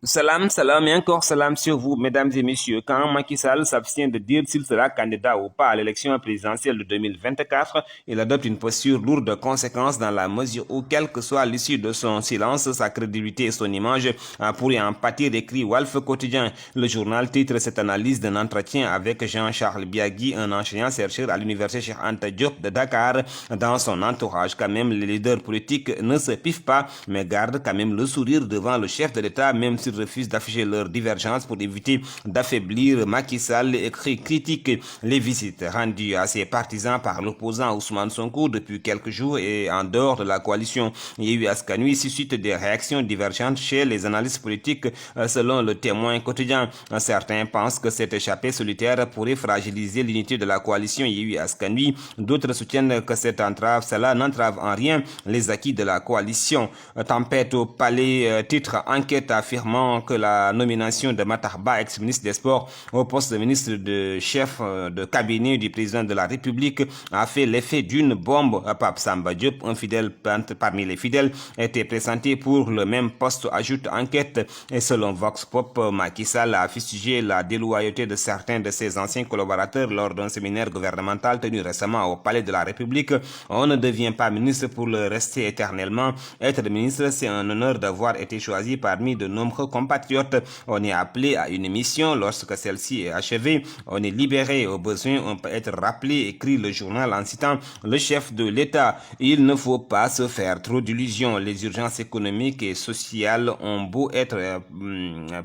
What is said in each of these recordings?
Salam, salam et encore salam sur vous, mesdames et messieurs. Quand Macky Sall s'abstient de dire s'il sera candidat ou pas à l'élection présidentielle de 2024, il adopte une posture lourde de conséquences dans la mesure où, quelle que soit l'issue de son silence, sa crédibilité et son image pourraient en pâtir, écrit Walf Quotidien. Le journal titre cette analyse d'un entretien avec Jean-Charles Biagui, un enseignant chercheur à l'université Cheikh Anta Diop de Dakar. Dans son entourage, quand même, les leaders politiques ne se piffent pas, mais gardent quand même le sourire devant le chef de l'État, même si refusent d'afficher leur divergence pour éviter d'affaiblir Macky Sall, écrit critique les visites rendues à ses partisans par l'opposant Ousmane Sonko depuis quelques jours et en dehors de la coalition Yewwi Askan Wi suscite des réactions divergentes chez les analystes politiques selon le Témoin quotidien. Certains pensent que cette échappée solitaire pourrait fragiliser l'unité de la coalition Yewwi Askan Wi. D'autres soutiennent que cela n'entrave en rien les acquis de la coalition. Tempête au palais, titre enquête affirmant que la nomination de Matar Ba, ex-ministre des Sports, au poste de ministre de chef de cabinet du président de la République a fait l'effet d'une bombe. Pape Samba Diop, un fidèle parmi les fidèles, était pressenti pour le même poste, ajoute enquête. Et selon Vox Pop, Macky Sall a fustigé la déloyauté de certains de ses anciens collaborateurs lors d'un séminaire gouvernemental tenu récemment au Palais de la République. On ne devient pas ministre pour le rester éternellement. Être ministre, c'est un honneur d'avoir été choisi parmi de nombreux compatriotes. On est appelé à une mission. Lorsque celle-ci est achevée, on est libéré. Au besoin, on peut être rappelé, écrit le journal en citant le chef de l'État. Il ne faut pas se faire trop d'illusions. Les urgences économiques et sociales ont beau être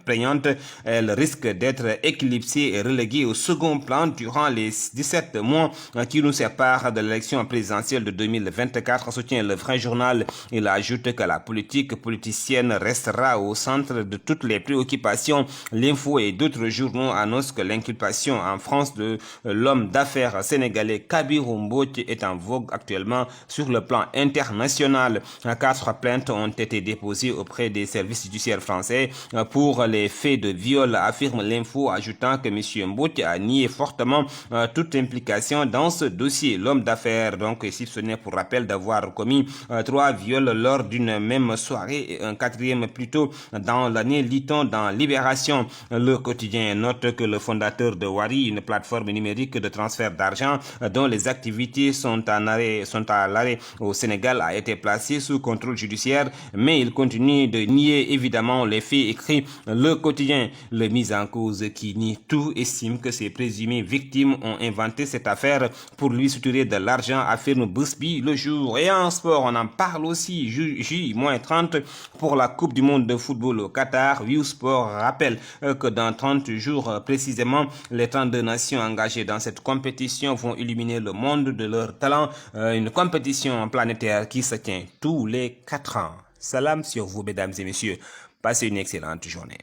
prégnantes, elles risquent d'être éclipsées et reléguées au second plan durant les 17 mois qui nous séparent de l'élection présidentielle de 2024, soutient le vrai journal. Il ajoute que la politique politicienne restera au centre de toutes les préoccupations. L'Info et d'autres journaux annoncent que l'inculpation en France de l'homme d'affaires sénégalais Kabirou Mbodj est en vogue actuellement sur le plan international. 4 plaintes ont été déposées auprès des services judiciaires français pour les faits de viol, affirme l'Info, ajoutant que M. Mbodj a nié fortement toute implication dans ce dossier. L'homme d'affaires donc est soupçonné, pour rappel, d'avoir commis 3 viols lors d'une même soirée et un 4e plus tôt dans l'année, lit-on dans Libération. Le quotidien note que le fondateur de Wari, une plateforme numérique de transfert d'argent dont les activités sont à l'arrêt au Sénégal, a été placé sous contrôle judiciaire, mais il continue de nier évidemment les faits, écrit le quotidien. Le mis en cause, qui nie tout, estime que ses présumées victimes ont inventé cette affaire pour lui soutirer de l'argent, affirme Busby Le Jour. Et en sport, on en parle aussi. J-30 pour la Coupe du Monde de football au Qatar. Viewsport rappelle que dans 30 jours précisément, les 32 nations engagées dans cette compétition vont illuminer le monde de leur talent. Une compétition planétaire qui se tient tous les 4 ans. Salam sur vous, mesdames et messieurs. Passez une excellente journée.